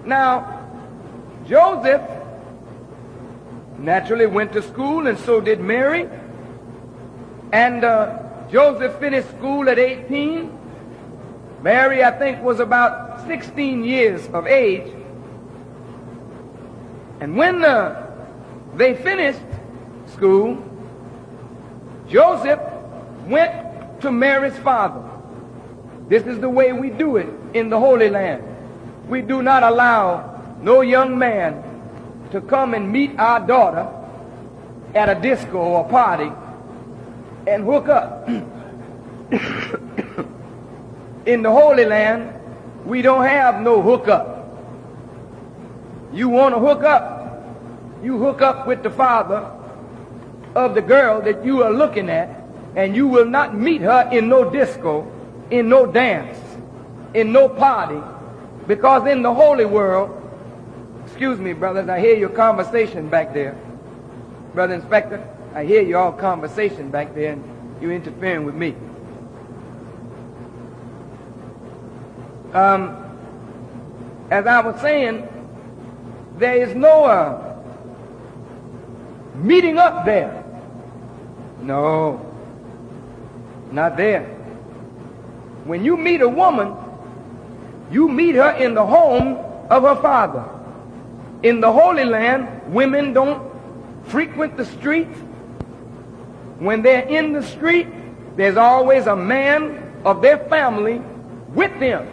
Now, Joseph naturally went to school, and so did Mary. And Joseph finished school at 18. Mary, I think, was about 16 years of age. And when they finished school, Joseph went to Mary's father. This is the way we do it in the Holy Land. We do not allow no young man to come and meet our daughter at a disco or party and hook up. In the Holy Land, we don't have no hookup. You want to hook up, you hook up with the father of the girl that you are looking at, and you will not meet her in no disco, in no dance, in no party, because in the holy world, excuse me, brothers, I hear your conversation back there. Brother Inspector, I hear your conversation back there, and you're interfering with me. As I was saying, there is no meeting up there. No, not there. When you meet a woman, you meet her in the home of her father. In the Holy Land, women don't frequent the streets. When they're in the street, there's always a man of their family with them.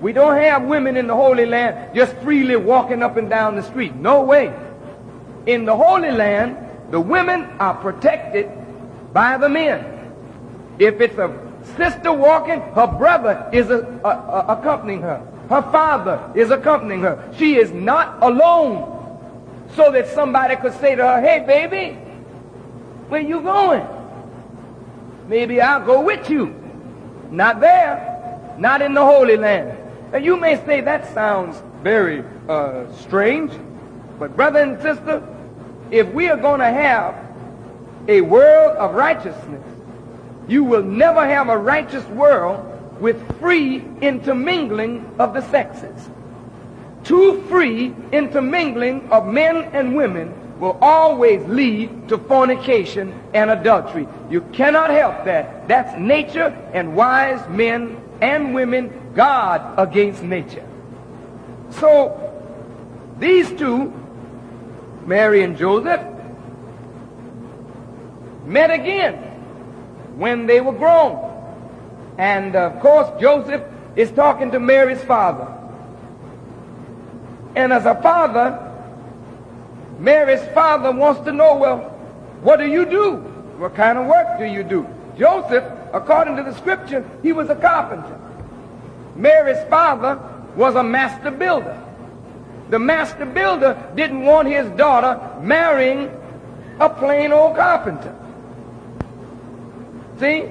We don't have women in the Holy Land just freely walking up and down the street. No way. In the Holy Land, the women are protected by the men. If it's a sister walking, her brother is accompanying her. Her father is accompanying her. She is not alone, so that somebody could say to her, "Hey, baby, where you going? Maybe I'll go with you." Not there. Not in the Holy Land. And you may say that sounds very strange, but brother and sister, if we are going to have a world of righteousness, you will never have a righteous world with free intermingling of the sexes. Too free intermingling of men and women will always lead to fornication and adultery. You cannot help that. That's nature, and wise men and women guard against nature. So these two, Mary and Joseph, met again when they were grown. And of course, Joseph is talking to Mary's father. And as a father, Mary's father wants to know, well, what do you do? What kind of work do you do? Joseph, according to the scripture, he was a carpenter. Mary's father was a master builder. The master builder didn't want his daughter marrying a plain old carpenter. See?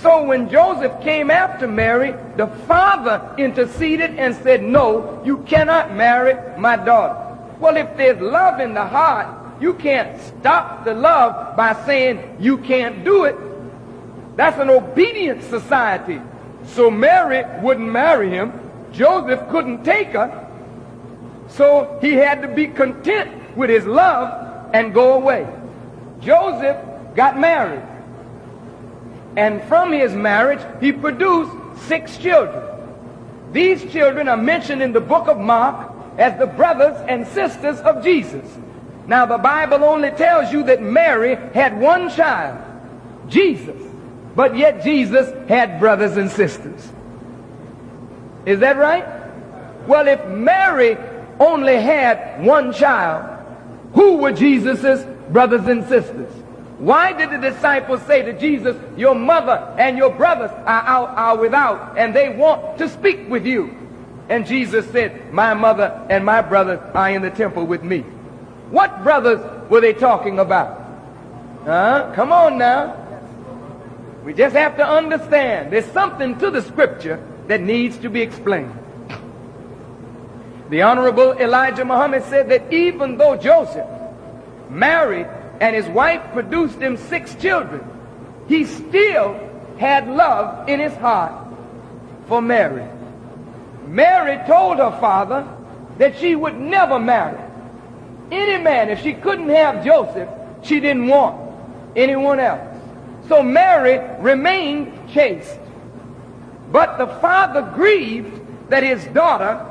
So when Joseph came after Mary, the father interceded and said, "No, you cannot marry my daughter." Well, if there's love in the heart, you can't stop the love by saying you can't do it. That's an obedient society. So Mary wouldn't marry him. Joseph couldn't take her. So he had to be content with his love and go away. Joseph got married. And from his marriage, he produced 6 children. These children are mentioned in the book of Mark as the brothers and sisters of Jesus. Now, the Bible only tells you that Mary had one child, Jesus. But yet Jesus had brothers and sisters. Is that right? Well, if Mary only had one child, who were Jesus's brothers and sisters? Why did the disciples say to Jesus, "Your mother and your brothers are without, and they want to speak with you"? And Jesus said, "My mother and my brothers are in the temple with me." What brothers were they talking about? Come on now. We just have to understand there's something to the scripture that needs to be explained. The Honorable Elijah Muhammad said that even though Joseph married and his wife produced him 6 children, he still had love in his heart for Mary. Mary told her father that she would never marry any man. If she couldn't have Joseph, she didn't want anyone else. So Mary remained chaste. But the father grieved that his daughter,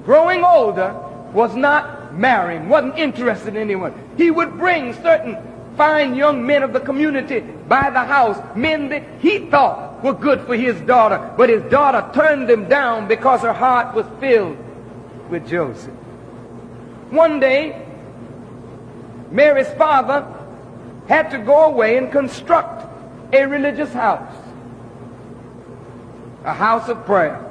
growing older, was not marrying, wasn't interested in anyone. He would bring certain fine young men of the community by the house, men that he thought were good for his daughter, but his daughter turned them down because her heart was filled with Joseph. One day, Mary's father had to go away and construct a religious house, a house of prayer.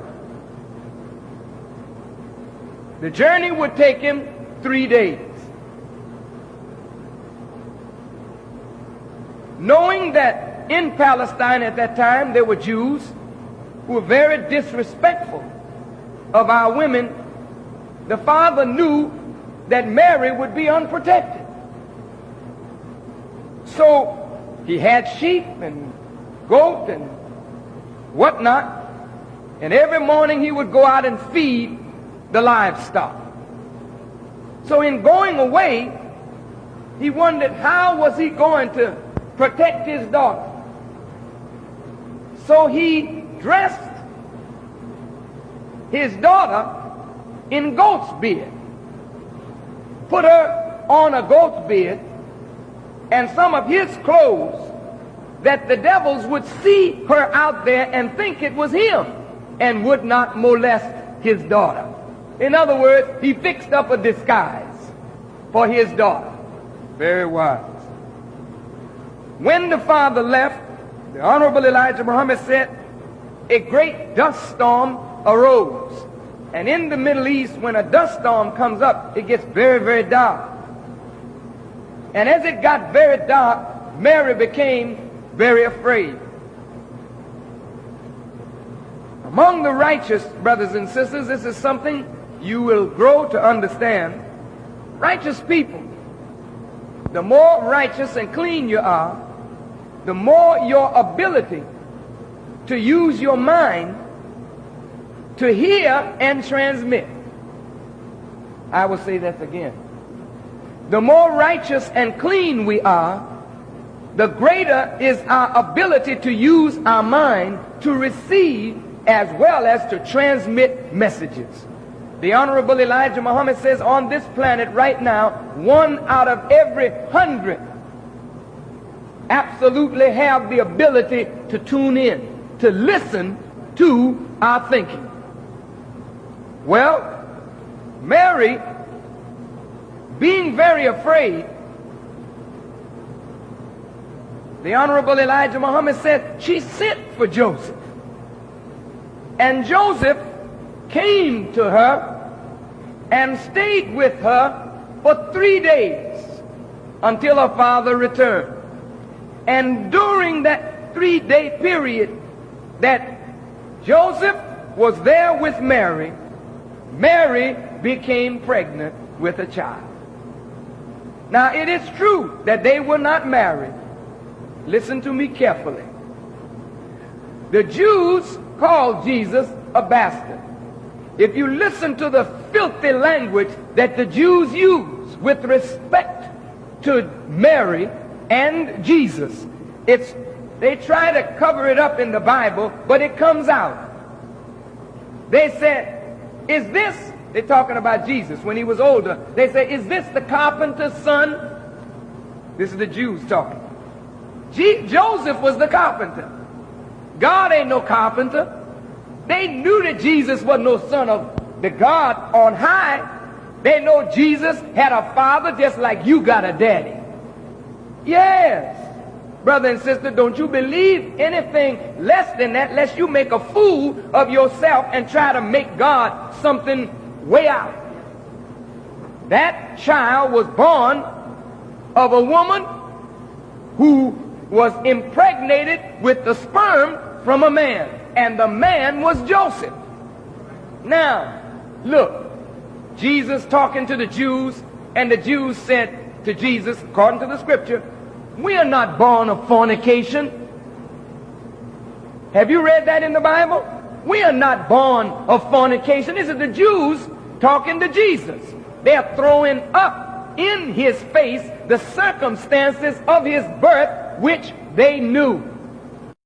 The journey would take him 3 days. Knowing that in Palestine at that time there were Jews who were very disrespectful of our women, the father knew that Mary would be unprotected. So he had sheep and goat and whatnot, and every morning he would go out and feed the livestock. So in going away, he wondered how was he going to protect his daughter. So he dressed his daughter in goat's beard, put her on a goat's beard and some of his clothes, that the devils would see her out there and think it was him and would not molest his daughter. In other words, he fixed up a disguise for his daughter. Very wise. When the father left, the Honorable Elijah Muhammad said, a great dust storm arose. And in the Middle East, when a dust storm comes up, it gets very, very dark. And as it got very dark, Mary became very afraid. Among the righteous, brothers and sisters, this is something you will grow to understand. Righteous people, the more righteous and clean you are, the more your ability to use your mind to hear and transmit. I will say that again. The more righteous and clean we are, the greater is our ability to use our mind to receive as well as to transmit messages. The Honorable Elijah Muhammad says on this planet right now, 1 out of every 100 absolutely have the ability to tune in, to listen to our thinking. Well, Mary, being very afraid, the Honorable Elijah Muhammad said she sent for Joseph. And Joseph came to her and stayed with her for 3 days until her father returned. And during that 3-day period that Joseph was there with Mary, Mary became pregnant with a child. Now it is true that they were not married. Listen to me carefully. The Jews called Jesus a bastard. If you listen to the filthy language that the Jews use with respect to Mary and Jesus, they try to cover it up in the Bible, but it comes out. They said, is this, they're talking about Jesus when he was older, they say, is this the carpenter's son? This is the Jews talking. Joseph was the carpenter. God ain't no carpenter. They knew that Jesus was no son of the God on high. They know Jesus had a father just like you got a daddy. Yes. Brother and sister, don't you believe anything less than that, lest you make a fool of yourself and try to make God something way out. That child was born of a woman who was impregnated with the sperm from a man, and the man was Joseph. Now, look, Jesus talking to the Jews, and the Jews said to Jesus, according to the scripture, we are not born of fornication. Have you read that in the Bible? We are not born of fornication. This is the Jews talking to Jesus. They're throwing up in his face the circumstances of his birth, which they knew.